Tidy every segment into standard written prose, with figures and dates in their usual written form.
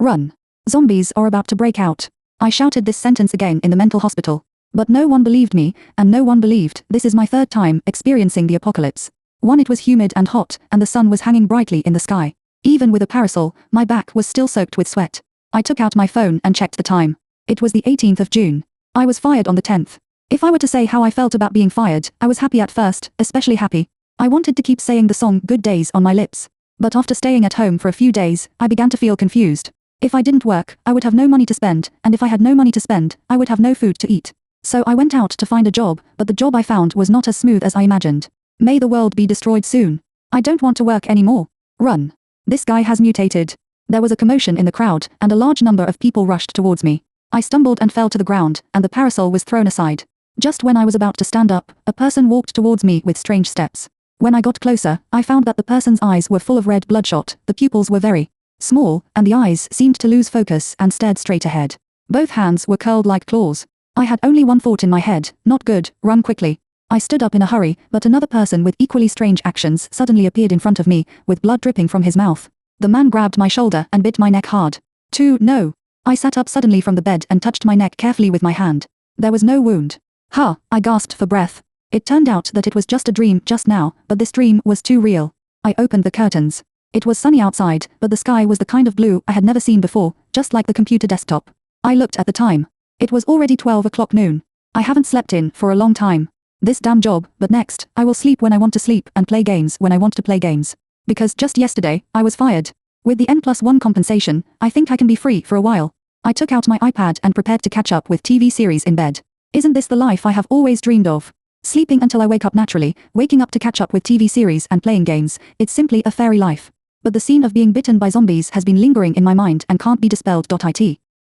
Run. Zombies are about to break out. I shouted this sentence again in the mental hospital. But no one believed me, and no one believed this is my third time experiencing the apocalypse. One, it was humid and hot, and the sun was hanging brightly in the sky. Even with a parasol, my back was still soaked with sweat. I took out my phone and checked the time. It was the 18th of June. I was fired on the 10th. If I were to say how I felt about being fired, I was happy at first, especially happy. I wanted to keep saying the song Good Days on my lips. But after staying at home for a few days, I began to feel confused. If I didn't work, I would have no money to spend, and if I had no money to spend, I would have no food to eat. So I went out to find a job, but the job I found was not as smooth as I imagined. May the world be destroyed soon. I don't want to work anymore. Run. This guy has mutated. There was a commotion in the crowd, and a large number of people rushed towards me. I stumbled and fell to the ground, and the parasol was thrown aside. Just when I was about to stand up, a person walked towards me with strange steps. When I got closer, I found that the person's eyes were full of red bloodshot, the pupils were very small, and the eyes seemed to lose focus and stared straight ahead. Both hands were curled like claws. I had only one thought in my head, not good, run quickly. I stood up in a hurry, but another person with equally strange actions suddenly appeared in front of me, with blood dripping from his mouth. The man grabbed my shoulder and bit my neck hard. No. I sat up suddenly from the bed and touched my neck carefully with my hand. There was no wound. I gasped for breath. It turned out that it was just a dream just now, but this dream was too real. I opened the curtains. It was sunny outside, but the sky was the kind of blue I had never seen before, just like the computer desktop. I looked at the time. It was already 12 o'clock noon. I haven't slept in for a long time. This damn job, but next, I will sleep when I want to sleep and play games when I want to play games. Because just yesterday, I was fired. With the N+1 compensation, I think I can be free for a while. I took out my iPad and prepared to catch up with TV series in bed. Isn't this the life I have always dreamed of? Sleeping until I wake up naturally, waking up to catch up with TV series and playing games, it's simply a fairy life. But the scene of being bitten by zombies has been lingering in my mind and can't be dispelled.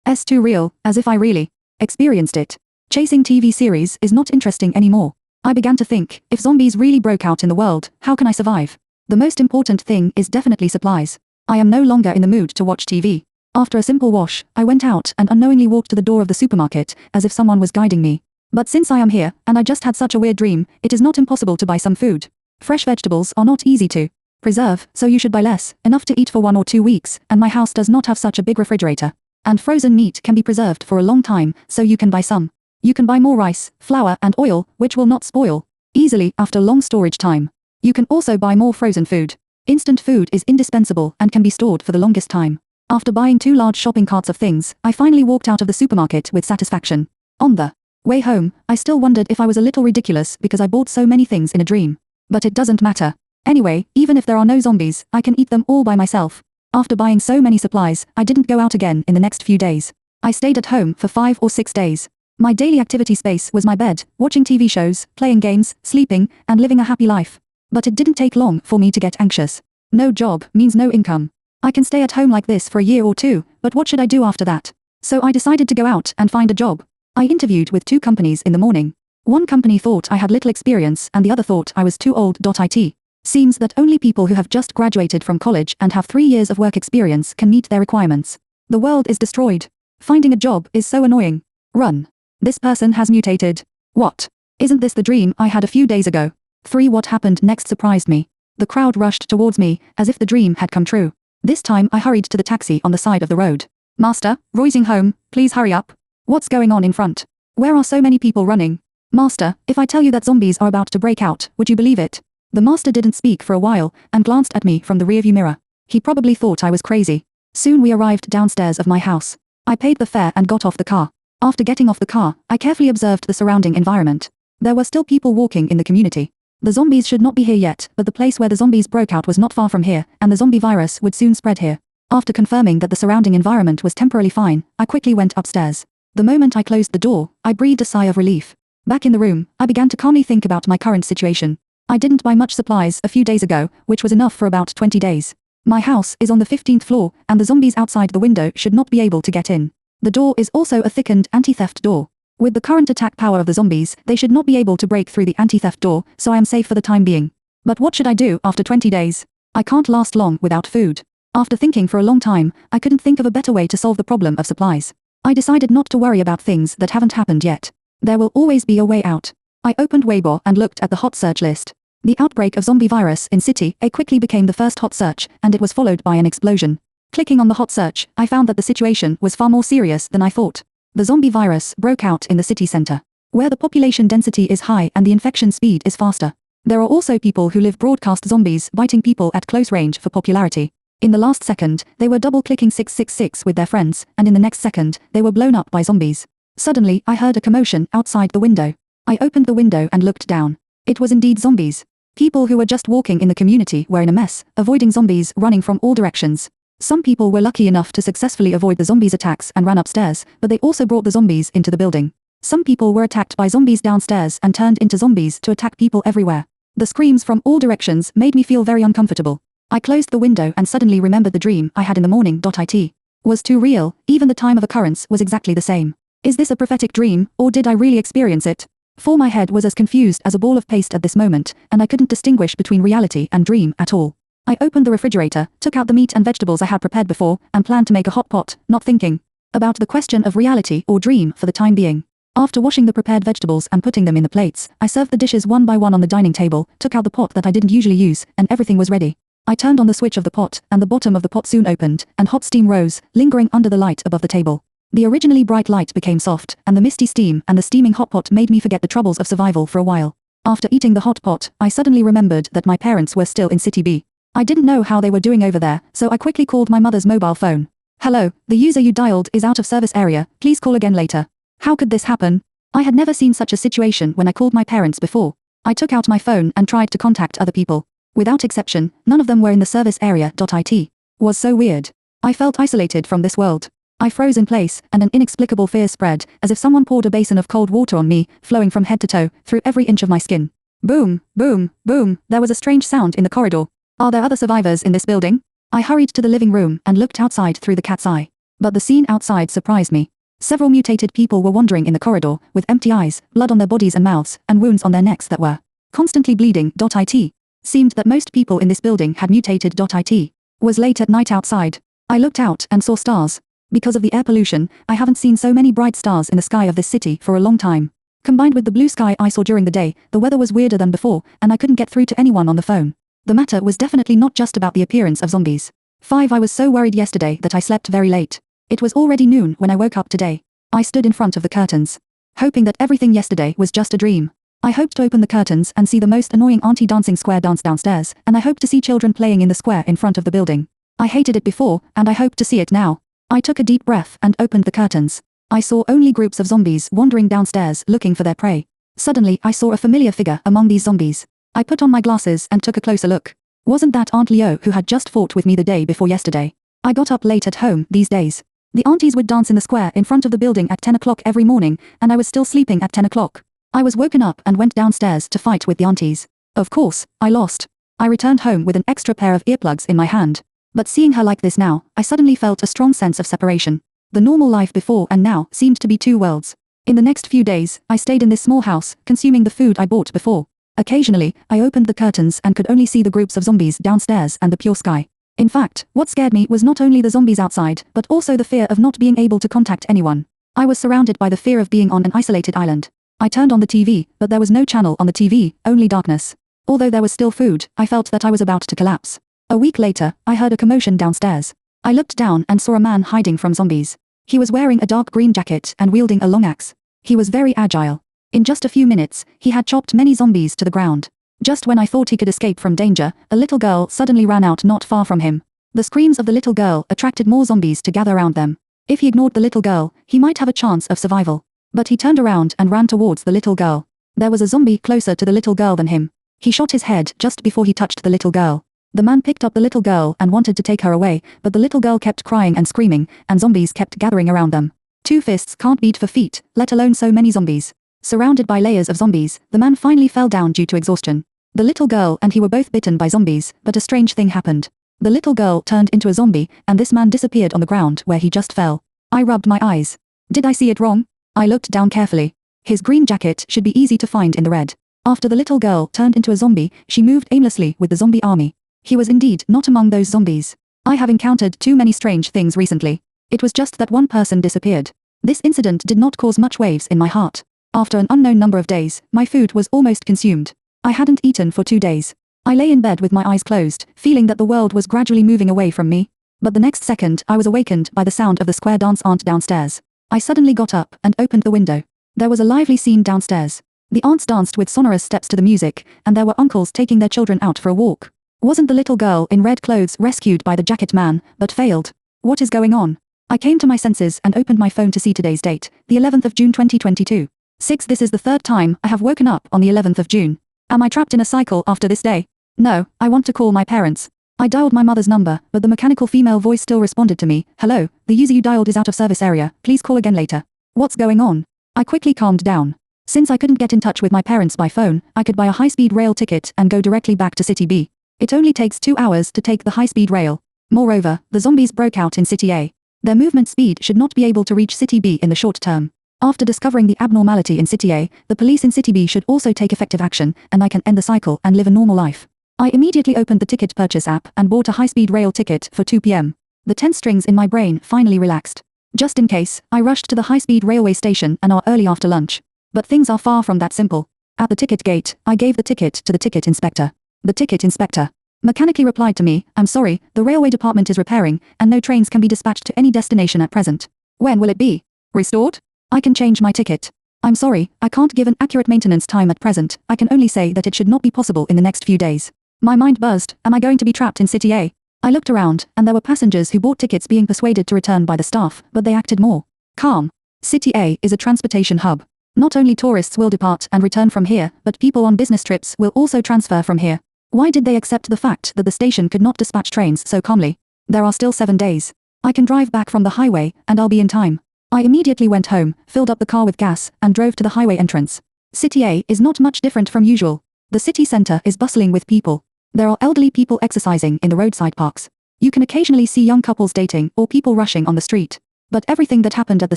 It's too real, as if I really experienced it. Chasing TV series is not interesting anymore. I began to think, if zombies really broke out in the world, how can I survive? The most important thing is definitely supplies. I am no longer in the mood to watch TV. After a simple wash, I went out and unknowingly walked to the door of the supermarket, as if someone was guiding me. But since I am here, and I just had such a weird dream, it is not impossible to buy some food. Fresh vegetables are not easy to preserve, so you should buy less, enough to eat for 1 or 2 weeks, and my house does not have such a big refrigerator. And frozen meat can be preserved for a long time, so you can buy some. You can buy more rice, flour and oil, which will not spoil easily after long storage time. You can also buy more frozen food. Instant food is indispensable and can be stored for the longest time. After buying 2 large shopping carts of things, I finally walked out of the supermarket with satisfaction. On the way home, I still wondered if I was a little ridiculous because I bought so many things in a dream. But it doesn't matter. Anyway, even if there are no zombies, I can eat them all by myself. After buying so many supplies, I didn't go out again in the next few days. I stayed at home for 5 or 6 days. My daily activity space was my bed, watching TV shows, playing games, sleeping, and living a happy life. But it didn't take long for me to get anxious. No job means no income. I can stay at home like this for a year or 2, but what should I do after that? So I decided to go out and find a job. I interviewed with 2 companies in the morning. One company thought I had little experience and the other thought I was too old. It seems that only people who have just graduated from college and have 3 years of work experience can meet their requirements. The world is destroyed. Finding a job is so annoying. Run. This person has mutated. What? Isn't this the dream I had a few days ago? 3. What happened next surprised me. The crowd rushed towards me, as if the dream had come true. This time I hurried to the taxi on the side of the road. Master, Roising home, please hurry up. What's going on in front? Where are so many people running? Master, if I tell you that zombies are about to break out, would you believe it? The master didn't speak for a while, and glanced at me from the rearview mirror. He probably thought I was crazy. Soon we arrived downstairs of my house. I paid the fare and got off the car. After getting off the car, I carefully observed the surrounding environment. There were still people walking in the community. The zombies should not be here yet, but the place where the zombies broke out was not far from here, and the zombie virus would soon spread here. After confirming that the surrounding environment was temporarily fine, I quickly went upstairs. The moment I closed the door, I breathed a sigh of relief. Back in the room, I began to calmly think about my current situation. I didn't buy much supplies a few days ago, which was enough for about 20 days. My house is on the 15th floor, and the zombies outside the window should not be able to get in. The door is also a thickened anti-theft door. With the current attack power of the zombies, they should not be able to break through the anti-theft door, so I am safe for the time being. But what should I do after 20 days? I can't last long without food. After thinking for a long time, I couldn't think of a better way to solve the problem of supplies. I decided not to worry about things that haven't happened yet. There will always be a way out. I opened Weibo and looked at the hot search list. The outbreak of zombie virus in City A quickly became the first hot search, and it was followed by an explosion. Clicking on the hot search, I found that the situation was far more serious than I thought. The zombie virus broke out in the city center, where the population density is high and the infection speed is faster. There are also people who live broadcast zombies biting people at close range for popularity. In the last second, they were double-clicking 666 with their friends, and in the next second, they were blown up by zombies. Suddenly, I heard a commotion outside the window. I opened the window and looked down. It was indeed zombies. People who were just walking in the community were in a mess, avoiding zombies running from all directions. Some people were lucky enough to successfully avoid the zombies' attacks and ran upstairs, but they also brought the zombies into the building. Some people were attacked by zombies downstairs and turned into zombies to attack people everywhere. The screams from all directions made me feel very uncomfortable. I closed the window and suddenly remembered the dream I had in the morning. It was too real, even the time of occurrence was exactly the same. Is this a prophetic dream, or did I really experience it? For my head was as confused as a ball of paste at this moment, and I couldn't distinguish between reality and dream at all. I opened the refrigerator, took out the meat and vegetables I had prepared before, and planned to make a hot pot, not thinking about the question of reality or dream for the time being. After washing the prepared vegetables and putting them in the plates, I served the dishes one by one on the dining table, took out the pot that I didn't usually use, and everything was ready. I turned on the switch of the pot, and the bottom of the pot soon opened, and hot steam rose, lingering under the light above the table. The originally bright light became soft, and the misty steam and the steaming hot pot made me forget the troubles of survival for a while. After eating the hot pot, I suddenly remembered that my parents were still in City B. I didn't know how they were doing over there, so I quickly called my mother's mobile phone. "Hello, the user you dialed is out of service area, please call again later." How could this happen? I had never seen such a situation when I called my parents before. I took out my phone and tried to contact other people. Without exception, none of them were in the service area. It was so weird. I felt isolated from this world. I froze in place, and an inexplicable fear spread, as if someone poured a basin of cold water on me, flowing from head to toe, through every inch of my skin. Boom, boom, boom, there was a strange sound in the corridor. Are there other survivors in this building? I hurried to the living room and looked outside through the cat's eye. But the scene outside surprised me. Several mutated people were wandering in the corridor, with empty eyes, blood on their bodies and mouths, and wounds on their necks that were constantly bleeding. It seemed that most people in this building had mutated. It was late at night outside. I looked out and saw stars. Because of the air pollution, I haven't seen so many bright stars in the sky of this city for a long time. Combined with the blue sky I saw during the day, the weather was weirder than before, and I couldn't get through to anyone on the phone. The matter was definitely not just about the appearance of zombies. I was so worried yesterday that I slept very late. It was already noon when I woke up today. I stood in front of the curtains, hoping that everything yesterday was just a dream. I hoped to open the curtains and see the most annoying auntie dancing square dance downstairs, and I hoped to see children playing in the square in front of the building. I hated it before, and I hoped to see it now. I took a deep breath and opened the curtains. I saw only groups of zombies wandering downstairs looking for their prey. Suddenly, I saw a familiar figure among these zombies. I put on my glasses and took a closer look. Wasn't that Aunt Leo who had just fought with me the day before yesterday? I got up late at home these days. The aunties would dance in the square in front of the building at 10 o'clock every morning, and I was still sleeping at 10 o'clock. I was woken up and went downstairs to fight with the aunties. Of course, I lost. I returned home with an extra pair of earplugs in my hand. But seeing her like this now, I suddenly felt a strong sense of separation. The normal life before and now seemed to be two worlds. In the next few days, I stayed in this small house, consuming the food I bought before. Occasionally, I opened the curtains and could only see the groups of zombies downstairs and the pure sky. In fact, what scared me was not only the zombies outside, but also the fear of not being able to contact anyone. I was surrounded by the fear of being on an isolated island. I turned on the TV, but there was no channel on the TV, only darkness. Although there was still food, I felt that I was about to collapse. A week later, I heard a commotion downstairs. I looked down and saw a man hiding from zombies. He was wearing a dark green jacket and wielding a long axe. He was very agile. In just a few minutes, he had chopped many zombies to the ground. Just when I thought he could escape from danger, a little girl suddenly ran out not far from him. The screams of the little girl attracted more zombies to gather around them. If he ignored the little girl, he might have a chance of survival. But he turned around and ran towards the little girl. There was a zombie closer to the little girl than him. He shot his head just before he touched the little girl. The man picked up the little girl and wanted to take her away, but the little girl kept crying and screaming, and zombies kept gathering around them. 2 fists can't beat for feet, let alone so many zombies. Surrounded by layers of zombies, the man finally fell down due to exhaustion. The little girl and he were both bitten by zombies, but a strange thing happened. The little girl turned into a zombie, and this man disappeared on the ground where he just fell. I rubbed my eyes. Did I see it wrong? I looked down carefully. His green jacket should be easy to find in the red. After the little girl turned into a zombie, she moved aimlessly with the zombie army. He was indeed not among those zombies. I have encountered too many strange things recently. It was just that one person disappeared. This incident did not cause much waves in my heart. After an unknown number of days, my food was almost consumed. I hadn't eaten for 2 days. I lay in bed with my eyes closed, feeling that the world was gradually moving away from me. But the next second I was awakened by the sound of the square dance aunt downstairs. I suddenly got up and opened the window. There was a lively scene downstairs. The aunts danced with sonorous steps to the music, and there were uncles taking their children out for a walk. Wasn't the little girl in red clothes rescued by the jacket man, but failed? What is going on? I came to my senses and opened my phone to see today's date, the 11th of June 2022. 6. This is the third time I have woken up on the 11th of June. Am I trapped in a cycle after this day? No, I want to call my parents. I dialed my mother's number, but the mechanical female voice still responded to me. Hello, the user you dialed is out of service area, please call again later. What's going on? I quickly calmed down. Since I couldn't get in touch with my parents by phone, I could buy a high-speed rail ticket and go directly back to City B. It only takes 2 hours to take the high-speed rail. Moreover, the zombies broke out in City A. Their movement speed should not be able to reach City B in the short term. After discovering the abnormality in City A, the police in City B should also take effective action, and I can end the cycle and live a normal life. I immediately opened the ticket purchase app and bought a high-speed rail ticket for 2 p.m. The tense strings in my brain finally relaxed. Just in case, I rushed to the high-speed railway station an hour early after lunch. But things are far from that simple. At the ticket gate, I gave the ticket to the ticket inspector. The ticket inspector mechanically replied to me, I'm sorry, the railway department is repairing, and no trains can be dispatched to any destination at present. When will it be restored? I can change my ticket. I'm sorry, I can't give an accurate maintenance time at present. I can only say that it should not be possible in the next few days. My mind buzzed. Am I going to be trapped in City A? I looked around, and there were passengers who bought tickets being persuaded to return by the staff, but they acted more calm. City A is a transportation hub. Not only tourists will depart and return from here, but people on business trips will also transfer from here. Why did they accept the fact that the station could not dispatch trains so calmly? There are still 7 days. I can drive back from the highway, and I'll be in time. I immediately went home, filled up the car with gas, and drove to the highway entrance. City A is not much different from usual. The city center is bustling with people. There are elderly people exercising in the roadside parks. You can occasionally see young couples dating or people rushing on the street. But everything that happened at the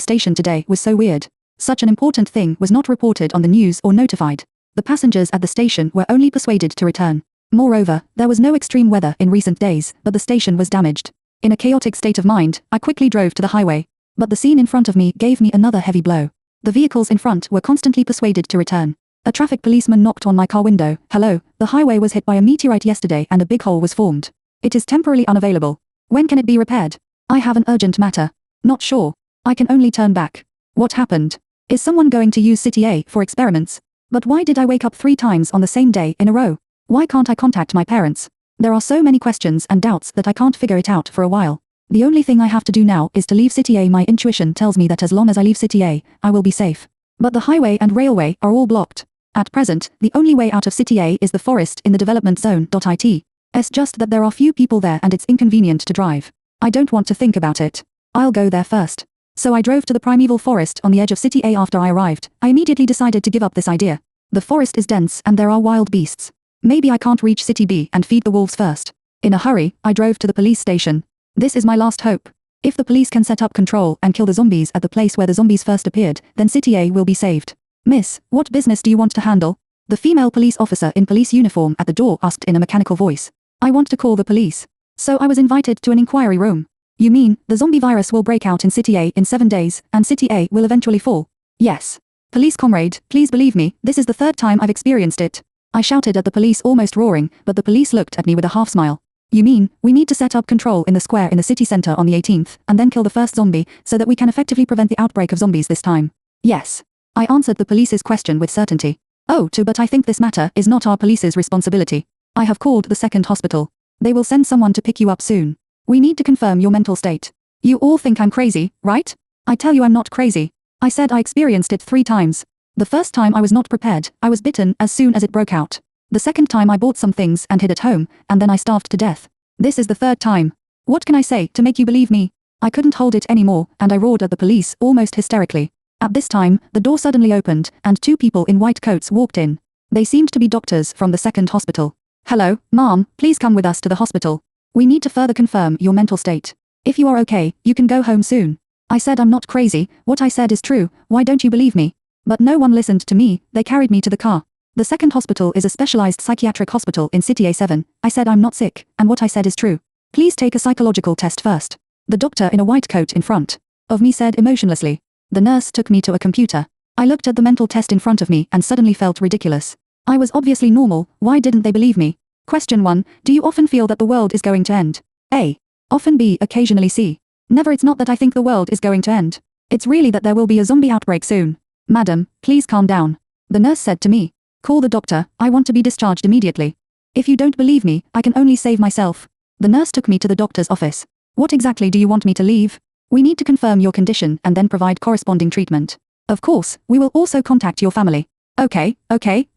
station today was so weird. Such an important thing was not reported on the news or notified. The passengers at the station were only persuaded to return. Moreover, there was no extreme weather in recent days, but the station was damaged. In a chaotic state of mind, I quickly drove to the highway. But the scene in front of me gave me another heavy blow. The vehicles in front were constantly persuaded to return. A traffic policeman knocked on my car window. Hello, the highway was hit by a meteorite yesterday and a big hole was formed. It is temporarily unavailable. When can it be repaired? I have an urgent matter. Not sure. I can only turn back. What happened? Is someone going to use City A for experiments? But why did I wake up 3 times on the same day in a row? Why can't I contact my parents? There are so many questions and doubts that I can't figure it out for a while. The only thing I have to do now is to leave City A. My intuition tells me that as long as I leave City A, I will be safe. But the highway and railway are all blocked. At present, the only way out of City A is the forest in the development zone. It's just that there are few people there and it's inconvenient to drive. I don't want to think about it. I'll go there first. So I drove to the primeval forest on the edge of City A. After I arrived, I immediately decided to give up this idea. The forest is dense and there are wild beasts. Maybe I can't reach City B and feed the wolves first. In a hurry, I drove to the police station. This is my last hope. If the police can set up control and kill the zombies at the place where the zombies first appeared, then City A will be saved. Miss, what business do you want to handle? The female police officer in police uniform at the door asked in a mechanical voice. I want to call the police. So I was invited to an inquiry room. You mean, the zombie virus will break out in City A in 7 days, and City A will eventually fall? Yes. Police comrade, please believe me, this is the 3rd time I've experienced it. I shouted at the police, almost roaring, but the police looked at me with a half smile. You mean, we need to set up control in the square in the city center on the 18th, and then kill the first zombie, so that we can effectively prevent the outbreak of zombies this time? Yes. I answered the police's question with certainty. Oh, but I think this matter is not our police's responsibility. I have called the 2nd hospital. They will send someone to pick you up soon. We need to confirm your mental state. You all think I'm crazy, right? I tell you I'm not crazy. I said I experienced it 3 times. The first time I was not prepared, I was bitten as soon as it broke out. The second time I bought some things and hid at home, and then I starved to death. This is the 3rd time. What can I say to make you believe me? I couldn't hold it anymore, and I roared at the police, almost hysterically. At this time, the door suddenly opened, and 2 people in white coats walked in. They seemed to be doctors from the 2nd hospital. Hello, ma'am, please come with us to the hospital. We need to further confirm your mental state. If you are okay, you can go home soon. I said I'm not crazy, what I said is true, why don't you believe me? But no one listened to me, they carried me to the car. The 2nd hospital is a specialized psychiatric hospital in City A7. I said I'm not sick, and what I said is true. Please take a psychological test first. The doctor in a white coat in front of me said emotionlessly. The nurse took me to a computer. I looked at the mental test in front of me and suddenly felt ridiculous. I was obviously normal, why didn't they believe me? Question 1. Do you often feel that the world is going to end? A. Often B. Occasionally C. Never. It's not that I think the world is going to end. It's really that there will be a zombie outbreak soon. Madam, please calm down. The nurse said to me. Call the doctor, I want to be discharged immediately. If you don't believe me, I can only save myself. The nurse took me to the doctor's office. What exactly do you want me to leave? We need to confirm your condition and then provide corresponding treatment. Of course, we will also contact your family. Okay,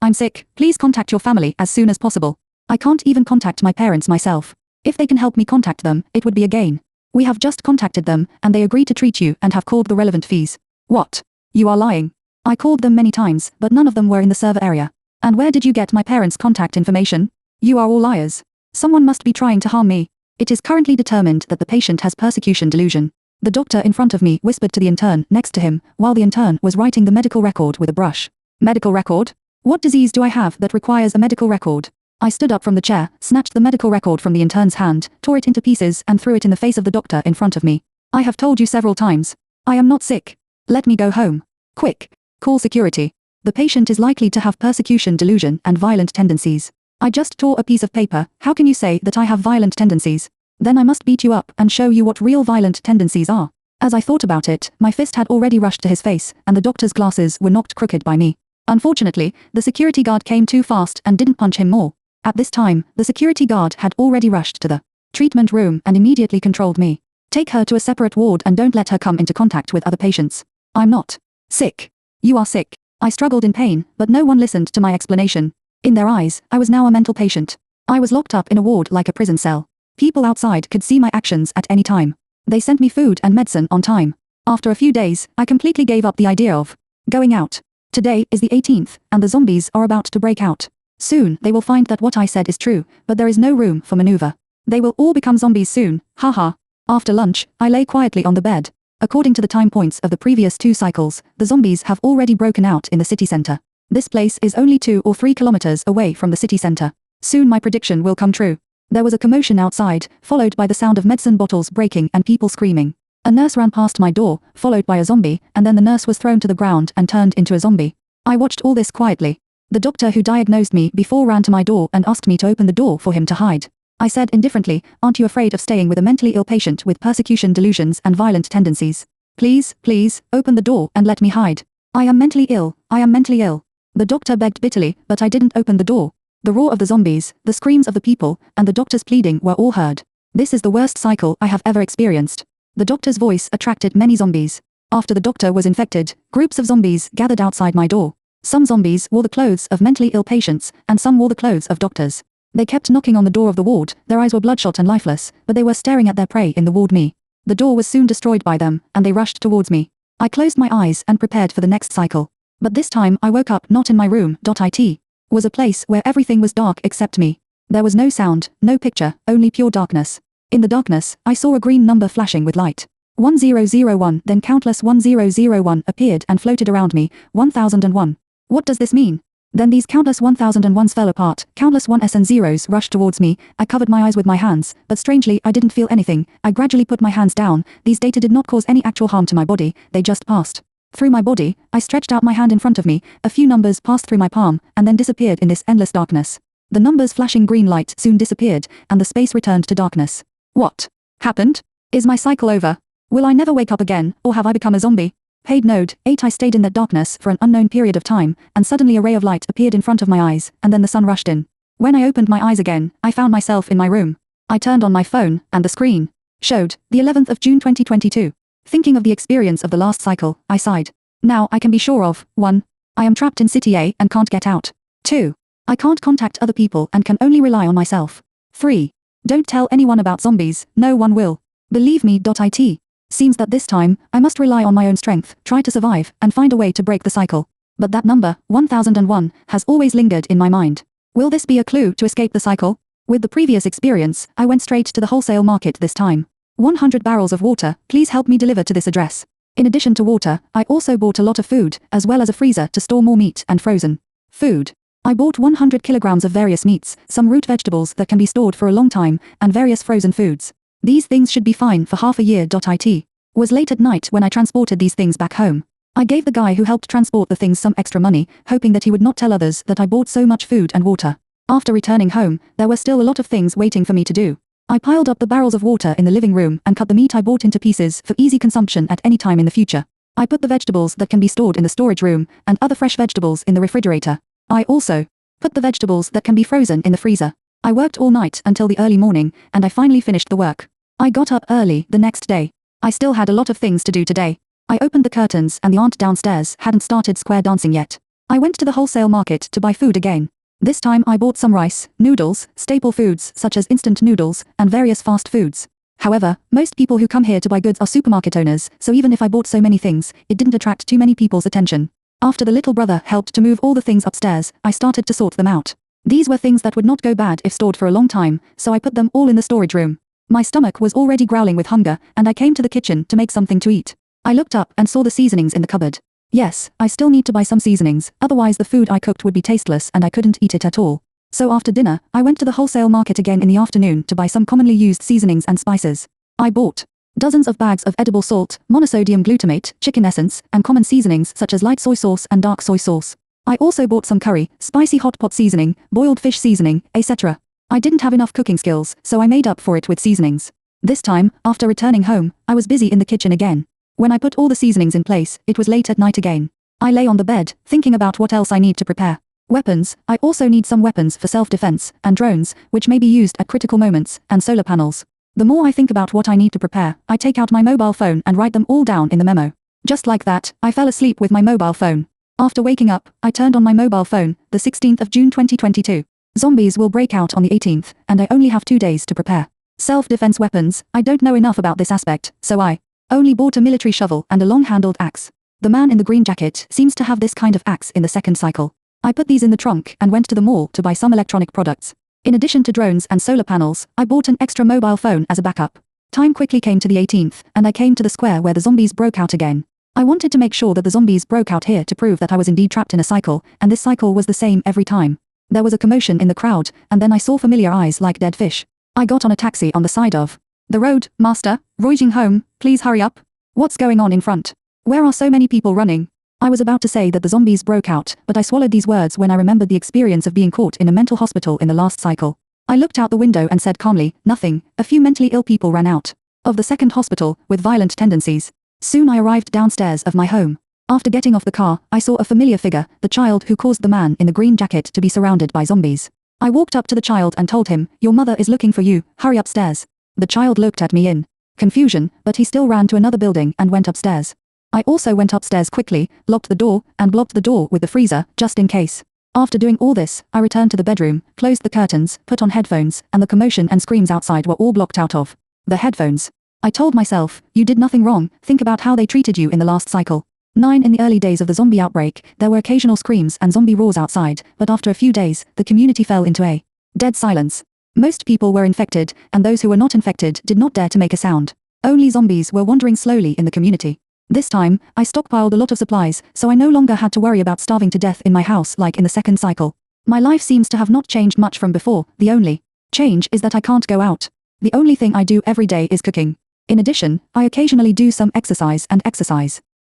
I'm sick, please contact your family as soon as possible. I can't even contact my parents myself. If they can help me contact them, it would be a gain. We have just contacted them, and they agreed to treat you and have called the relevant fees. What? You are lying. I called them many times, but none of them were in the server area. And where did you get my parents' contact information? You are all liars. Someone must be trying to harm me. It is currently determined that the patient has persecution delusion. The doctor in front of me whispered to the intern next to him, while the intern was writing the medical record with a brush. Medical record? What disease do I have that requires a medical record? I stood up from the chair, snatched the medical record from the intern's hand, tore it into pieces and threw it in the face of the doctor in front of me. I have told you several times. I am not sick. Let me go home. Quick. Call security. The patient is likely to have persecution delusion and violent tendencies. I just tore a piece of paper. How can you say that I have violent tendencies? Then I must beat you up and show you what real violent tendencies are. As I thought about it, my fist had already rushed to his face, and the doctor's glasses were knocked crooked by me. Unfortunately, the security guard came too fast and didn't punch him more. At this time, the security guard had already rushed to the treatment room and immediately controlled me. Take her to a separate ward and don't let her come into contact with other patients. I'm not sick. You are sick. I struggled in pain, but no one listened to my explanation. In their eyes, I was now a mental patient. I was locked up in a ward like a prison cell. People outside could see my actions at any time. They sent me food and medicine on time. After a few days, I completely gave up the idea of going out. Today is the 18th, and the zombies are about to break out. Soon, they will find that what I said is true, but there is no room for maneuver. They will all become zombies soon, haha. After lunch, I lay quietly on the bed. According to the time points of the previous 2 cycles, the zombies have already broken out in the city center. This place is only 2 or 3 kilometers away from the city center. Soon my prediction will come true. There was a commotion outside, followed by the sound of medicine bottles breaking and people screaming. A nurse ran past my door, followed by a zombie, and then the nurse was thrown to the ground and turned into a zombie. I watched all this quietly. The doctor who diagnosed me before ran to my door and asked me to open the door for him to hide. I said indifferently, aren't you afraid of staying with a mentally ill patient with persecution delusions and violent tendencies? Please, open the door and let me hide. I am mentally ill, I am mentally ill. The doctor begged bitterly, but I didn't open the door. The roar of the zombies, the screams of the people, and the doctor's pleading were all heard. This is the worst cycle I have ever experienced. The doctor's voice attracted many zombies. After the doctor was infected, groups of zombies gathered outside my door. Some zombies wore the clothes of mentally ill patients, and some wore the clothes of doctors. They kept knocking on the door of the ward, their eyes were bloodshot and lifeless, but they were staring at their prey in the ward me. The door was soon destroyed by them, and they rushed towards me. I closed my eyes and prepared for the next cycle. But this time I woke up not in my room. It was a place where everything was dark except me. There was no sound, no picture, only pure darkness. In the darkness, I saw a green number flashing with light. 1001, then countless 1001 appeared and floated around me, 1001. What does this mean? Then these countless 1001s fell apart, countless 1s and zeros rushed towards me. I covered my eyes with my hands, but strangely I didn't feel anything. I gradually put my hands down. These data did not cause any actual harm to my body, they just passed through my body. I stretched out my hand in front of me, a few numbers passed through my palm, and then disappeared in this endless darkness. The numbers flashing green light soon disappeared, and the space returned to darkness. What happened? Is my cycle over? Will I never wake up again, or have I become a zombie? Paid Node 8. I stayed in that darkness for an unknown period of time, and suddenly a ray of light appeared in front of my eyes, and then the sun rushed in. When I opened my eyes again, I found myself in my room. I turned on my phone, and the screen showed the 11th of June 2022. Thinking of the experience of the last cycle, I sighed. Now I can be sure of 1. I am trapped in City A and can't get out. 2. I can't contact other people and can only rely on myself. 3. Don't tell anyone about zombies, no one will believe me. It seems that this time, I must rely on my own strength, try to survive, and find a way to break the cycle. But that number, 1001, has always lingered in my mind. Will this be a clue to escape the cycle? With the previous experience, I went straight to the wholesale market this time. 100 barrels of water, please help me deliver to this address. In addition to water, I also bought a lot of food, as well as a freezer to store more meat and frozen food. I bought 100 kilograms of various meats, some root vegetables that can be stored for a long time, and various frozen foods. These things should be fine for half a year. It was late at night when I transported these things back home. I gave the guy who helped transport the things some extra money, hoping that he would not tell others that I bought so much food and water. After returning home, there were still a lot of things waiting for me to do. I piled up the barrels of water in the living room and cut the meat I bought into pieces for easy consumption at any time in the future. I put the vegetables that can be stored in the storage room and other fresh vegetables in the refrigerator. I also put the vegetables that can be frozen in the freezer. I worked all night until the early morning, and I finally finished the work. I got up early the next day. I still had a lot of things to do today. I opened the curtains and the aunt downstairs hadn't started square dancing yet. I went to the wholesale market to buy food again. This time I bought some rice, noodles, staple foods such as instant noodles, and various fast foods. However, most people who come here to buy goods are supermarket owners, so even if I bought so many things, it didn't attract too many people's attention. After the little brother helped to move all the things upstairs, I started to sort them out. These were things that would not go bad if stored for a long time, so I put them all in the storage room. My stomach was already growling with hunger, and I came to the kitchen to make something to eat. I looked up and saw the seasonings in the cupboard. Yes, I still need to buy some seasonings, otherwise the food I cooked would be tasteless and I couldn't eat it at all. So after dinner, I went to the wholesale market again in the afternoon to buy some commonly used seasonings and spices. I bought dozens of bags of edible salt, monosodium glutamate, chicken essence, and common seasonings such as light soy sauce and dark soy sauce. I also bought some curry, spicy hot pot seasoning, boiled fish seasoning, etc. I didn't have enough cooking skills, so I made up for it with seasonings. This time, after returning home, I was busy in the kitchen again. When I put all the seasonings in place, it was late at night again. I lay on the bed, thinking about what else I need to prepare. Weapons, I also need some weapons for self-defense, and drones, which may be used at critical moments, and solar panels. The more I think about what I need to prepare, I take out my mobile phone and write them all down in the memo. Just like that, I fell asleep with my mobile phone. After waking up, I turned on my mobile phone, the 16th of June 2022. Zombies will break out on the 18th, and I only have 2 days to prepare. Self-defense weapons, I don't know enough about this aspect, so I only bought a military shovel and a long-handled axe. The man in the green jacket seems to have this kind of axe in the second cycle. I put these in the trunk and went to the mall to buy some electronic products. In addition to drones and solar panels, I bought an extra mobile phone as a backup. Time quickly came to the 18th, and I came to the square where the zombies broke out again. I wanted to make sure that the zombies broke out here to prove that I was indeed trapped in a cycle, and this cycle was the same every time. There was a commotion in the crowd, and then I saw familiar eyes like dead fish. I got on a taxi on the side of the road. Master, voyaging home, please hurry up. What's going on in front? Where are so many people running? I was about to say that the zombies broke out, but I swallowed these words when I remembered the experience of being caught in a mental hospital in the last cycle. I looked out the window and said calmly, nothing. A few mentally ill people ran out of the second hospital with violent tendencies. Soon I arrived downstairs of my home. After getting off the car, I saw a familiar figure, the child who caused the man in the green jacket to be surrounded by zombies. I walked up to the child and told him, your mother is looking for you, hurry upstairs. The child looked at me in confusion, but he still ran to another building and went upstairs. I also went upstairs quickly, locked the door, and blocked the door with the freezer, just in case. After doing all this, I returned to the bedroom, closed the curtains, put on headphones, and the commotion and screams outside were all blocked out of the headphones. I told myself, you did nothing wrong, think about how they treated you in the last cycle. 9 In the early days of the zombie outbreak, there were occasional screams and zombie roars outside, but after a few days, the community fell into a dead silence. Most people were infected, and those who were not infected did not dare to make a sound. Only zombies were wandering slowly in the community. This time, I stockpiled a lot of supplies, so I no longer had to worry about starving to death in my house like in the second cycle. My life seems to have not changed much from before, the only change is that I can't go out. The only thing I do every day is cooking. In addition, I occasionally do some exercise.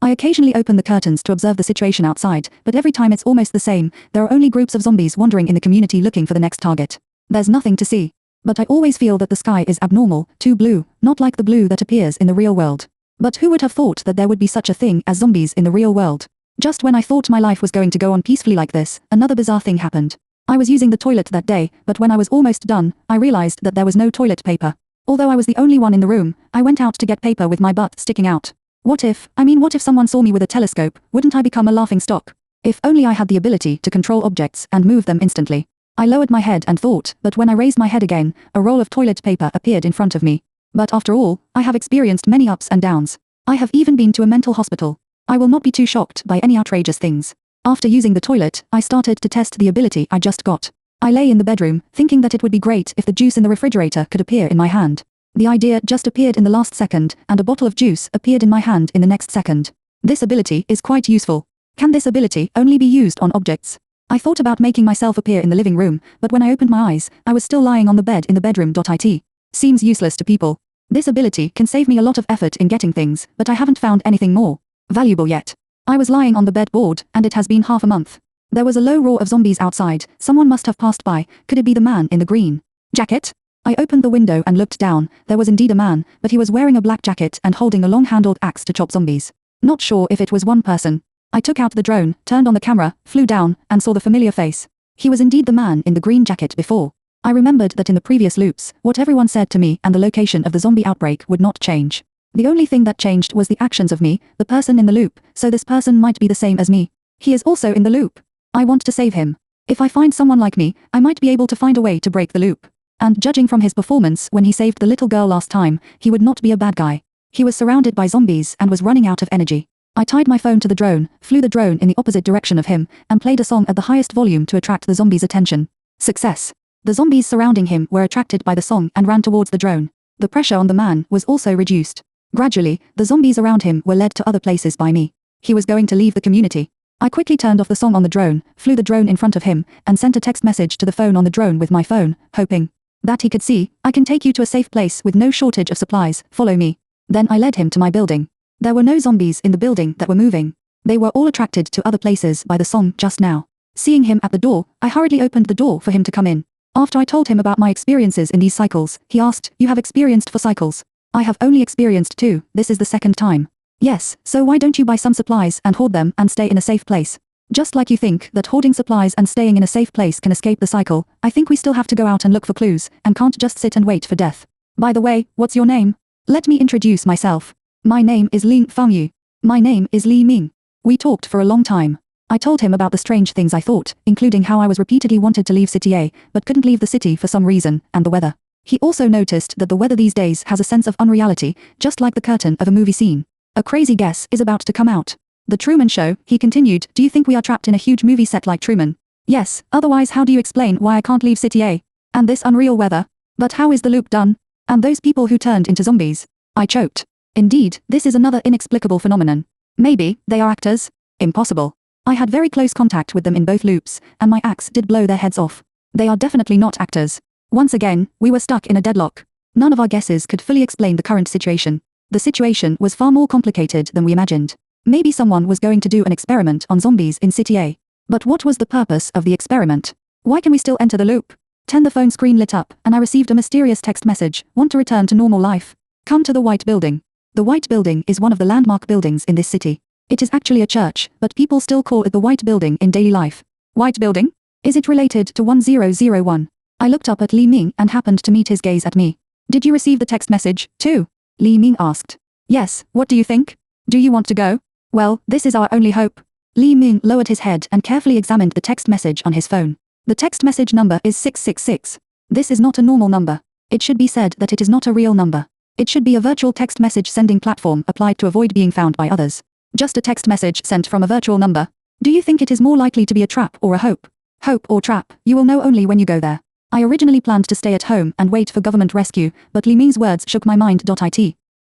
I occasionally open the curtains to observe the situation outside, but every time it's almost the same, there are only groups of zombies wandering in the community looking for the next target. There's nothing to see. But I always feel that the sky is abnormal, too blue, not like the blue that appears in the real world. But who would have thought that there would be such a thing as zombies in the real world? Just when I thought my life was going to go on peacefully like this, another bizarre thing happened. I was using the toilet that day, but when I was almost done, I realized that there was no toilet paper. Although I was the only one in the room, I went out to get paper with my butt sticking out. What if someone saw me with a telescope, wouldn't I become a laughing stock? If only I had the ability to control objects and move them instantly. I lowered my head and thought, but when I raised my head again, a roll of toilet paper appeared in front of me. But after all, I have experienced many ups and downs. I have even been to a mental hospital. I will not be too shocked by any outrageous things. After using the toilet, I started to test the ability I just got. I lay in the bedroom, thinking that it would be great if the juice in the refrigerator could appear in my hand. The idea just appeared in the last second, and a bottle of juice appeared in my hand in the next second. This ability is quite useful. Can this ability only be used on objects? I thought about making myself appear in the living room, but when I opened my eyes, I was still lying on the bed in the bedroom. It seems useless to people. This ability can save me a lot of effort in getting things, but I haven't found anything more valuable yet. I was lying on the bed bored, and it has been half a month. There was a low roar of zombies outside. Someone must have passed by. Could it be the man in the green jacket? I opened the window and looked down. There was indeed a man, but he was wearing a black jacket and holding a long-handled axe to chop zombies. Not sure if it was one person. I took out the drone, turned on the camera, flew down, and saw the familiar face. He was indeed the man in the green jacket before. I remembered that in the previous loops, what everyone said to me and the location of the zombie outbreak would not change. The only thing that changed was the actions of me, the person in the loop, so this person might be the same as me. He is also in the loop. I want to save him. If I find someone like me, I might be able to find a way to break the loop. And judging from his performance when he saved the little girl last time, he would not be a bad guy. He was surrounded by zombies and was running out of energy. I tied my phone to the drone, flew the drone in the opposite direction of him, and played a song at the highest volume to attract the zombies' attention. Success. The zombies surrounding him were attracted by the song and ran towards the drone. The pressure on the man was also reduced. Gradually, the zombies around him were led to other places by me. He was going to leave the community. I quickly turned off the song on the drone, flew the drone in front of him, and sent a text message to the phone on the drone with my phone, hoping that he could see, I can take you to a safe place with no shortage of supplies, follow me. Then I led him to my building. There were no zombies in the building that were moving. They were all attracted to other places by the song just now. Seeing him at the door, I hurriedly opened the door for him to come in. After I told him about my experiences in these cycles, he asked, "You have experienced 4 cycles?" "I have only experienced 2, this is the 2nd time." "Yes, so why don't you buy some supplies and hoard them and stay in a safe place?" Just like you think that hoarding supplies and staying in a safe place can escape the cycle, I think we still have to go out and look for clues, and can't just sit and wait for death. By the way, what's your name? Let me introduce myself. My name is Ling Fangyu. My name is Li Ming. We talked for a long time. I told him about the strange things I thought, including how I was repeatedly wanted to leave City A, but couldn't leave the city for some reason, and the weather. He also noticed that the weather these days has a sense of unreality, just like the curtain of a movie scene. A crazy guess is about to come out. The Truman Show, he continued, do you think we are trapped in a huge movie set like Truman? Yes, otherwise how do you explain why I can't leave City A? And this unreal weather? But how is the loop done? And those people who turned into zombies? I choked. Indeed, this is another inexplicable phenomenon. Maybe, they are actors? Impossible. I had very close contact with them in both loops, and my axe did blow their heads off. They are definitely not actors. Once again, we were stuck in a deadlock. None of our guesses could fully explain the current situation. The situation was far more complicated than we imagined. Maybe someone was going to do an experiment on zombies in City A. But what was the purpose of the experiment? Why can we still enter the loop? The phone screen lit up, and I received a mysterious text message, want to return to normal life? Come to the White Building. The White Building is one of the landmark buildings in this city. It is actually a church, but people still call it the White Building in daily life. White Building? Is it related to 1001? I looked up at Li Ming and happened to meet his gaze at me. Did you receive the text message, too? Li Ming asked. Yes, what do you think? Do you want to go? Well, this is our only hope. Li Ming lowered his head and carefully examined the text message on his phone. The text message number is 666. This is not a normal number. It should be said that it is not a real number. It should be a virtual text message sending platform applied to avoid being found by others. Just a text message sent from a virtual number. Do you think it is more likely to be a trap or a hope? Hope or trap, you will know only when you go there. I originally planned to stay at home and wait for government rescue, but Li Ming's words shook my mind.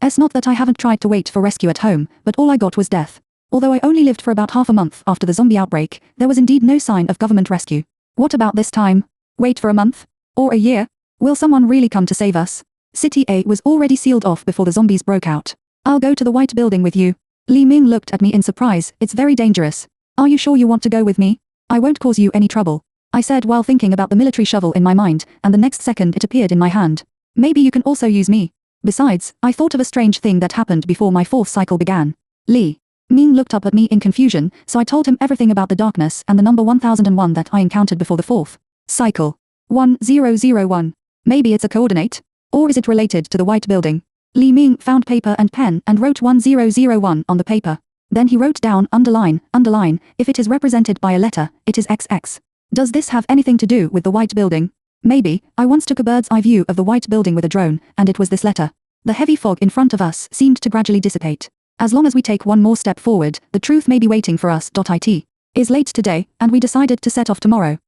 It's not that I haven't tried to wait for rescue at home, but all I got was death. Although I only lived for about half a month after the zombie outbreak, there was indeed no sign of government rescue. What about this time? Wait for a month? Or a year? Will someone really come to save us? City A was already sealed off before the zombies broke out. I'll go to the White Building with you. Li Ming looked at me in surprise. It's very dangerous. Are you sure you want to go with me? I won't cause you any trouble, I said while thinking about the military shovel in my mind, and the next second it appeared in my hand. Maybe you can also use me. Besides, I thought of a strange thing that happened before my 4th cycle began. Li Ming looked up at me in confusion, so I told him everything about the darkness and the number 1001 that I encountered before the 4th cycle. 1001. Maybe it's a coordinate? Or is it related to the White Building? Li Ming found paper and pen and wrote 1001 on the paper. Then he wrote down underline, underline, if it is represented by a letter, it is XX. Does this have anything to do with the White Building? Maybe. I once took a bird's eye view of the White Building with a drone, and it was this letter. The heavy fog in front of us seemed to gradually dissipate. As long as we take one more step forward, the truth may be waiting for us. It is late today, and we decided to set off tomorrow.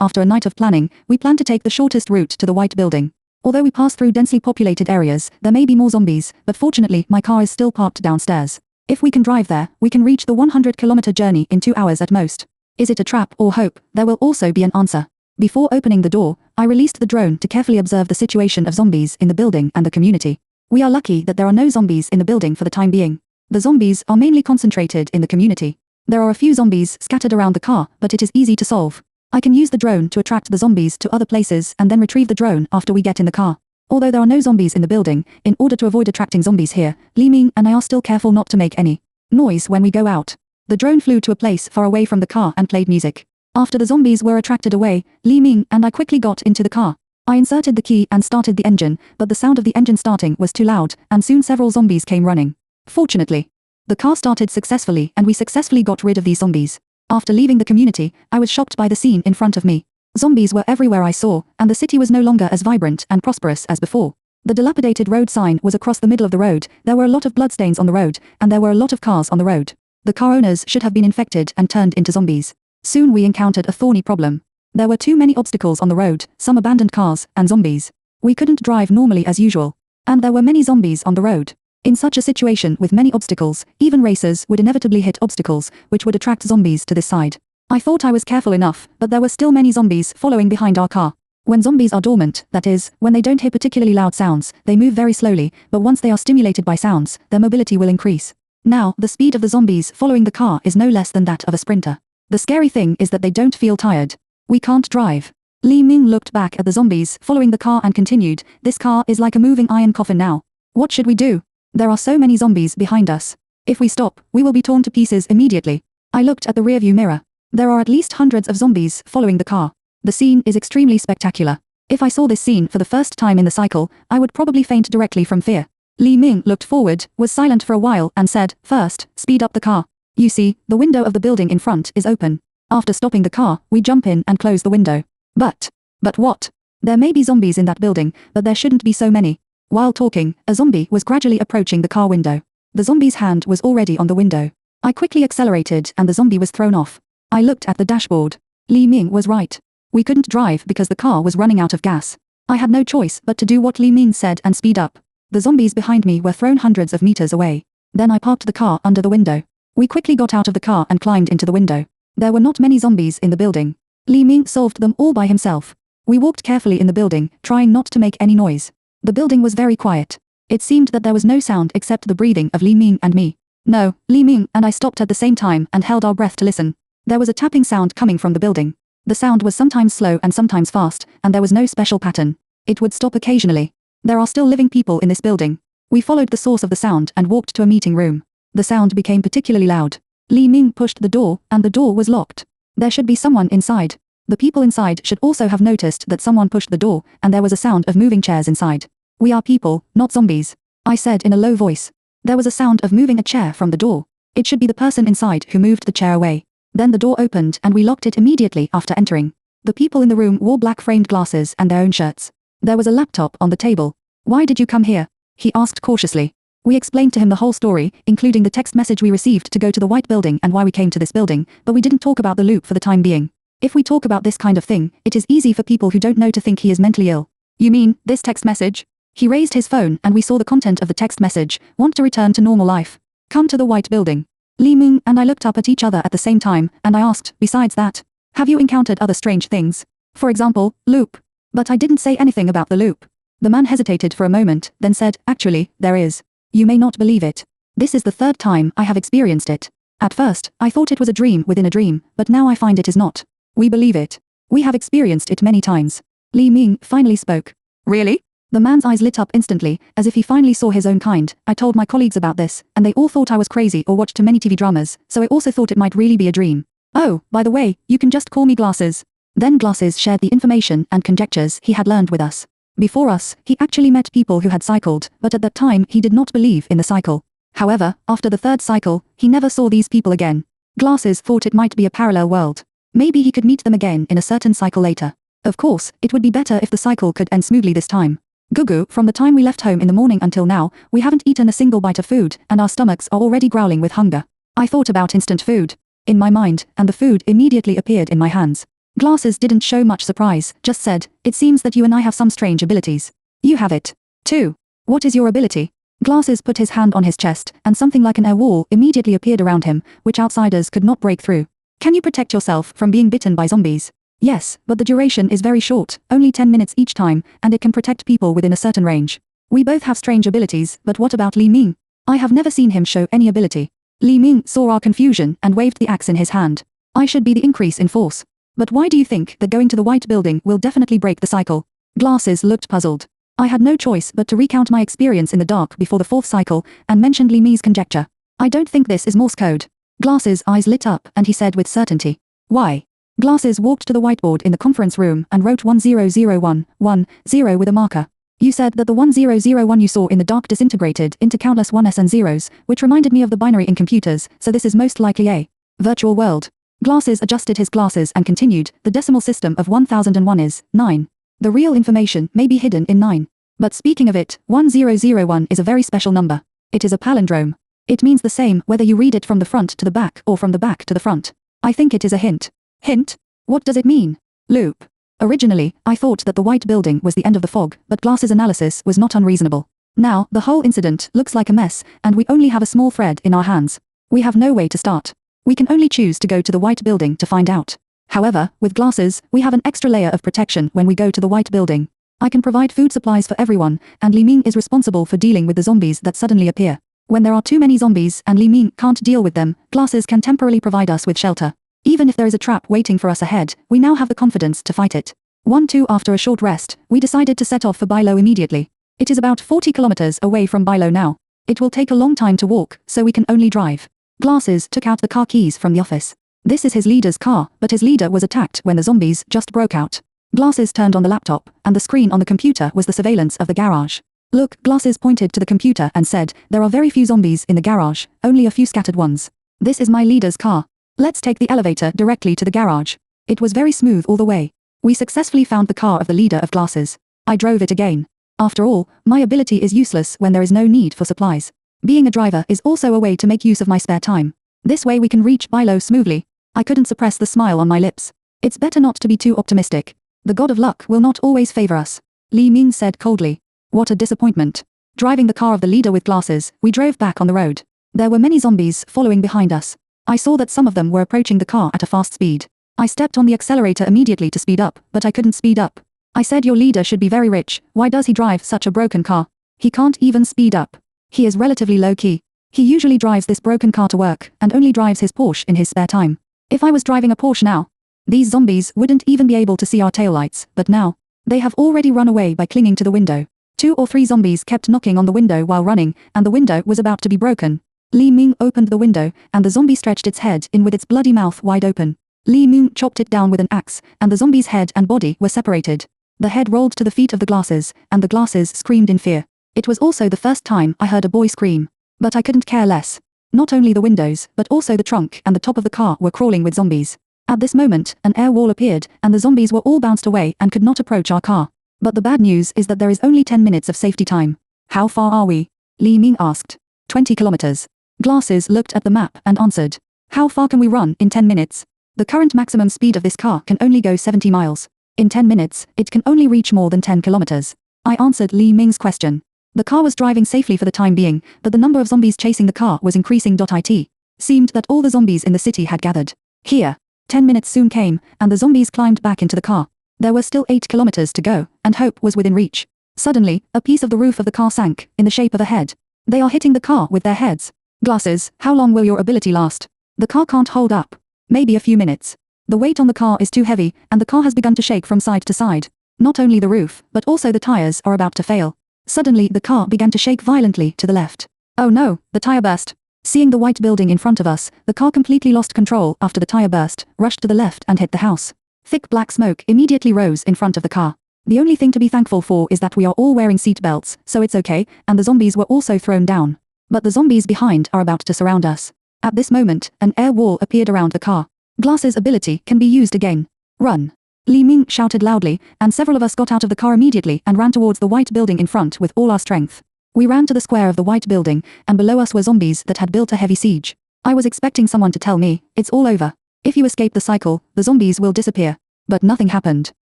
After a night of planning, we plan to take the shortest route to the White Building. Although we pass through densely populated areas, there may be more zombies, but fortunately my car is still parked downstairs. If we can drive there, we can reach the 100-kilometer journey in 2 hours at most. Is it a trap or hope? There will also be an answer. Before opening the door, I released the drone to carefully observe the situation of zombies in the building and the community. We are lucky that there are no zombies in the building for the time being. The zombies are mainly concentrated in the community. There are a few zombies scattered around the car, but it is easy to solve. I can use the drone to attract the zombies to other places and then retrieve the drone after we get in the car. Although there are no zombies in the building, in order to avoid attracting zombies here, Li Ming and I are still careful not to make any noise when we go out. The drone flew to a place far away from the car and played music. After the zombies were attracted away, Li Ming and I quickly got into the car. I inserted the key and started the engine, but the sound of the engine starting was too loud, and soon several zombies came running. Fortunately, the car started successfully and we successfully got rid of these zombies. After leaving the community, I was shocked by the scene in front of me. Zombies were everywhere I saw, and the city was no longer as vibrant and prosperous as before. The dilapidated road sign was across the middle of the road, there were a lot of bloodstains on the road, and there were a lot of cars on the road. The car owners should have been infected and turned into zombies. Soon we encountered a thorny problem. There were too many obstacles on the road, some abandoned cars, and zombies. We couldn't drive normally as usual. And there were many zombies on the road. In such a situation with many obstacles, even racers would inevitably hit obstacles, which would attract zombies to this side. I thought I was careful enough, but there were still many zombies following behind our car. When zombies are dormant, that is, when they don't hear particularly loud sounds, they move very slowly, but once they are stimulated by sounds, their mobility will increase. Now, the speed of the zombies following the car is no less than that of a sprinter. The scary thing is that they don't feel tired. We can't drive. Li Ming looked back at the zombies following the car and continued, "This car is like a moving iron coffin now. What should we do? There are so many zombies behind us. If we stop, we will be torn to pieces immediately." I looked at the rearview mirror. There are at least hundreds of zombies following the car. The scene is extremely spectacular. If I saw this scene for the first time in the cycle, I would probably faint directly from fear. Li Ming looked forward, was silent for a while and said, "First, speed up the car. You see, the window of the building in front is open. After stopping the car, we jump in and close the window." But what? There may be zombies in that building, but there shouldn't be so many. While talking, a zombie was gradually approaching the car window. The zombie's hand was already on the window. I quickly accelerated and the zombie was thrown off. I looked at the dashboard. Li Ming was right. We couldn't drive because the car was running out of gas. I had no choice but to do what Li Ming said and speed up. The zombies behind me were thrown hundreds of meters away. Then I parked the car under the window. We quickly got out of the car and climbed into the window. There were not many zombies in the building. Li Ming solved them all by himself. We walked carefully in the building, trying not to make any noise. The building was very quiet. It seemed that there was no sound except the breathing of Li Ming and me. No, Li Ming and I stopped at the same time and held our breath to listen. There was a tapping sound coming from the building. The sound was sometimes slow and sometimes fast, and there was no special pattern. It would stop occasionally. There are still living people in this building. We followed the source of the sound and walked to a meeting room. The sound became particularly loud. Li Ming pushed the door, and the door was locked. There should be someone inside. The people inside should also have noticed that someone pushed the door, and there was a sound of moving chairs inside. "We are people, not zombies," I said in a low voice. There was a sound of moving a chair from the door. It should be the person inside who moved the chair away. Then the door opened and we locked it immediately after entering. The people in the room wore black framed glasses and their own shirts. There was a laptop on the table. "Why did you come here?" he asked cautiously. We explained to him the whole story, including the text message we received to go to the white building and why we came to this building, but we didn't talk about the loop for the time being. If we talk about this kind of thing, it is easy for people who don't know to think he is mentally ill. "You mean, this text message?" He raised his phone and we saw the content of the text message, "Want to return to normal life. Come to the white building." Li Ming and I looked up at each other at the same time, and I asked, "Besides that, have you encountered other strange things? For example, loop?" But I didn't say anything about the loop. The man hesitated for a moment, then said, "Actually, there is. You may not believe it. This is the third time I have experienced it. At first, I thought it was a dream within a dream, but now I find it is not. We believe it. We have experienced it many times." Li Ming finally spoke. "Really?" The man's eyes lit up instantly, as if he finally saw his own kind. I told my colleagues about this, and they all thought I was crazy or watched too many TV dramas, so I also thought it might really be a dream. "Oh, by the way, you can just call me Glasses." Then Glasses shared the information and conjectures he had learned with us. Before us, he actually met people who had cycled, but at that time he did not believe in the cycle. However, after the third cycle, he never saw these people again. Glasses thought it might be a parallel world. Maybe he could meet them again in a certain cycle later. Of course, it would be better if the cycle could end smoothly this time. Gugu, from the time we left home in the morning until now, we haven't eaten a single bite of food, and our stomachs are already growling with hunger. I thought about instant food in my mind, and the food immediately appeared in my hands. Glasses didn't show much surprise, just said, "It seems that you and I have some strange abilities. You have it, too. What is your ability?" Glasses put his hand on his chest, and something like an air wall immediately appeared around him, which outsiders could not break through. "Can you protect yourself from being bitten by zombies?" "Yes, but the duration is very short, only 10 minutes each time, and it can protect people within a certain range." We both have strange abilities, but what about Li Ming? I have never seen him show any ability. Li Ming saw our confusion and waved the axe in his hand. "I should be the increase in force." But why do you think that going to the white building will definitely break the cycle? Glasses looked puzzled. I had no choice but to recount my experience in the dark before the fourth cycle, and mentioned Li Ming's conjecture. I don't think this is Morse code. Glasses' eyes lit up and he said with certainty. Why? Glasses walked to the whiteboard in the conference room and wrote 100110 with a marker. You said that the 1001 you saw in the dark disintegrated into countless 1s and zeros, which reminded me of the binary in computers, so this is most likely a virtual world. Glasses adjusted his glasses and continued, the decimal system of 1001 is 9. The real information may be hidden in 9. But speaking of it, 1001 is a very special number. It is a palindrome. It means the same whether you read it from the front to the back or from the back to the front. I think it is a hint. Hint? What does it mean? Loop. Originally, I thought that the white building was the end of the fog, but Glasses' analysis was not unreasonable. Now, the whole incident looks like a mess, and we only have a small thread in our hands. We have no way to start. We can only choose to go to the white building to find out. However, with Glasses, we have an extra layer of protection when we go to the white building. I can provide food supplies for everyone, and Li Ming is responsible for dealing with the zombies that suddenly appear. When there are too many zombies and Li Ming can't deal with them, Glasses can temporarily provide us with shelter. Even if there is a trap waiting for us ahead, we now have the confidence to fight it. 1-2 After a short rest, we decided to set off for Bailo immediately. It is about 40 kilometers away from Bailo now. It will take a long time to walk, so we can only drive. Glasses took out the car keys from the office. This is his leader's car, but his leader was attacked when the zombies just broke out. Glasses turned on the laptop, and the screen on the computer was the surveillance of the garage. Look, Glasses pointed to the computer and said, there are very few zombies in the garage, only a few scattered ones. This is my leader's car. Let's take the elevator directly to the garage. It was very smooth all the way. We successfully found the car of the leader of Glasses. I drove it again. After all, my ability is useless when there is no need for supplies. Being a driver is also a way to make use of my spare time. This way we can reach Bailo smoothly. I couldn't suppress the smile on my lips. It's better not to be too optimistic. The god of luck will not always favor us. Li Ming said coldly. What a disappointment. Driving the car of the leader with Glasses, we drove back on the road. There were many zombies following behind us. I saw that some of them were approaching the car at a fast speed. I stepped on the accelerator immediately to speed up, but I couldn't speed up. I said your leader should be very rich, why does he drive such a broken car? He can't even speed up. He is relatively low-key. He usually drives this broken car to work, and only drives his Porsche in his spare time. If I was driving a Porsche now, these zombies wouldn't even be able to see our taillights, but now, they have already run away by clinging to the window. 2 or 3 zombies kept knocking on the window while running, and the window was about to be broken. Li Ming opened the window, and the zombie stretched its head in with its bloody mouth wide open. Li Ming chopped it down with an axe, and the zombie's head and body were separated. The head rolled to the feet of the Glasses, and the Glasses screamed in fear. It was also the first time I heard a boy scream. But I couldn't care less. Not only the windows, but also the trunk and the top of the car were crawling with zombies. At this moment, an air wall appeared, and the zombies were all bounced away and could not approach our car. But the bad news is that there is only 10 minutes of safety time. How far are we? Li Ming asked. 20 kilometers. Glasses looked at the map and answered. How far can we run in 10 minutes? The current maximum speed of this car can only go 70 miles. In 10 minutes, it can only reach more than 10 kilometers. I answered Li Ming's question. The car was driving safely for the time being, but the number of zombies chasing the car was increasing. It seemed that all the zombies in the city had gathered. Here. 10 minutes soon came, and the zombies climbed back into the car. There were still 8 kilometers to go, and hope was within reach. Suddenly, a piece of the roof of the car sank, in the shape of a head. They are hitting the car with their heads. Glasses, how long will your ability last? The car can't hold up. Maybe a few minutes. The weight on the car is too heavy, and the car has begun to shake from side to side. Not only the roof, but also the tires are about to fail. Suddenly, the car began to shake violently to the left. Oh no, the tire burst. Seeing the white building in front of us, the car completely lost control after the tire burst, rushed to the left and hit the house. Thick black smoke immediately rose in front of the car. The only thing to be thankful for is that we are all wearing seat belts, so it's okay, and the zombies were also thrown down. But the zombies behind are about to surround us. At this moment, an air wall appeared around the car. Glasses' ability can be used again. Run. Li Ming shouted loudly, and several of us got out of the car immediately and ran towards the white building in front with all our strength. We ran to the square of the white building, and below us were zombies that had built a heavy siege. I was expecting someone to tell me, it's all over. If you escape the cycle, the zombies will disappear. But nothing happened.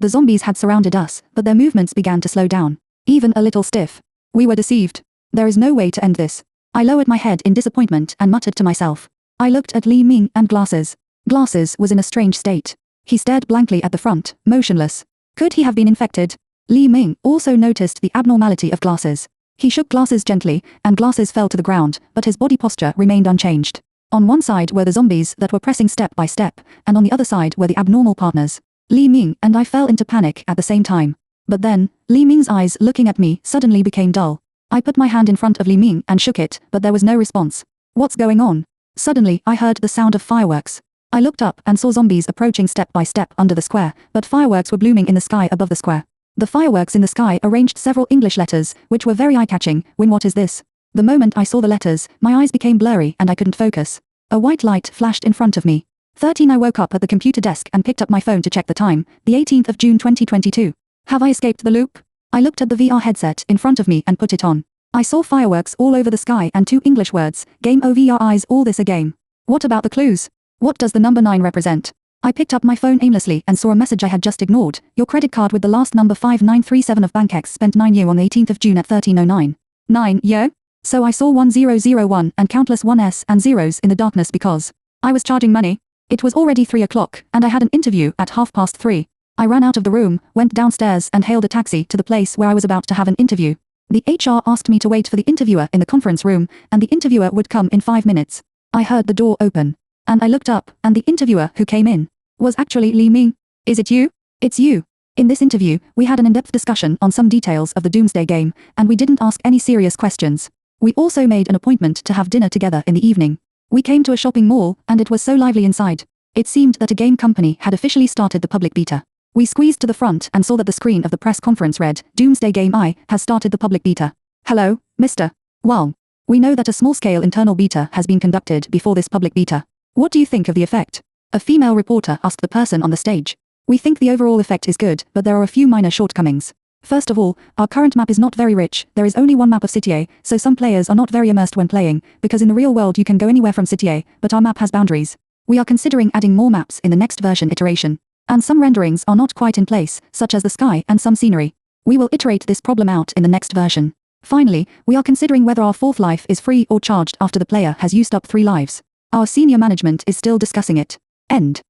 The zombies had surrounded us, but their movements began to slow down. Even a little stiff. We were deceived. There is no way to end this. I lowered my head in disappointment and muttered to myself. I looked at Li Ming and Glasses. Glasses was in a strange state. He stared blankly at the front, motionless. Could he have been infected? Li Ming also noticed the abnormality of Glasses. He shook Glasses gently, and Glasses fell to the ground, but his body posture remained unchanged. On one side were the zombies that were pressing step by step, and on the other side were the abnormal partners. Li Ming and I fell into panic at the same time. But then, Li Ming's eyes looking at me suddenly became dull. I put my hand in front of Li Ming and shook it, but there was no response. What's going on? Suddenly, I heard the sound of fireworks. I looked up and saw zombies approaching step by step under the square, but fireworks were blooming in the sky above the square. The fireworks in the sky arranged several English letters, which were very eye-catching. Win, what is this? The moment I saw the letters, my eyes became blurry and I couldn't focus. A white light flashed in front of me. 13. I woke up at the computer desk and picked up my phone to check the time, the 18th of June 2022. Have I escaped the loop? I looked at the VR headset in front of me and put it on. I saw fireworks all over the sky and 2 English words, game over your eyes, all this a game. What about the clues? What does the number 9 represent? I picked up my phone aimlessly and saw a message I had just ignored. Your credit card with the last number 5937 of BankX spent 9 year on the 18th of June at 13:09. 9 year? So I saw 1001 and countless 1s and zeros in the darkness because I was charging money. It was already 3 o'clock and I had an interview at 3:30. I ran out of the room, went downstairs and hailed a taxi to the place where I was about to have an interview. The HR asked me to wait for the interviewer in the conference room, and the interviewer would come in 5 minutes. I heard the door open. And I looked up, and the interviewer who came in was actually Li Ming. Is it you? It's you. In this interview, we had an in-depth discussion on some details of the Doomsday game, and we didn't ask any serious questions. We also made an appointment to have dinner together in the evening. We came to a shopping mall, and it was so lively inside. It seemed that a game company had officially started the public beta. We squeezed to the front and saw that the screen of the press conference read, Doomsday Game I has started the public beta. Hello, Mr. Wang. We know that a small-scale internal beta has been conducted before this public beta. What do you think of the effect? A female reporter asked the person on the stage. We think the overall effect is good, but there are a few minor shortcomings. First of all, our current map is not very rich. There is only one map of City A, so some players are not very immersed when playing, because in the real world you can go anywhere from City A, but our map has boundaries. We are considering adding more maps in the next version iteration. And some renderings are not quite in place, such as the sky and some scenery. We will iterate this problem out in the next version. Finally, we are considering whether our 4th life is free or charged after the player has used up 3 lives. Our senior management is still discussing it. End.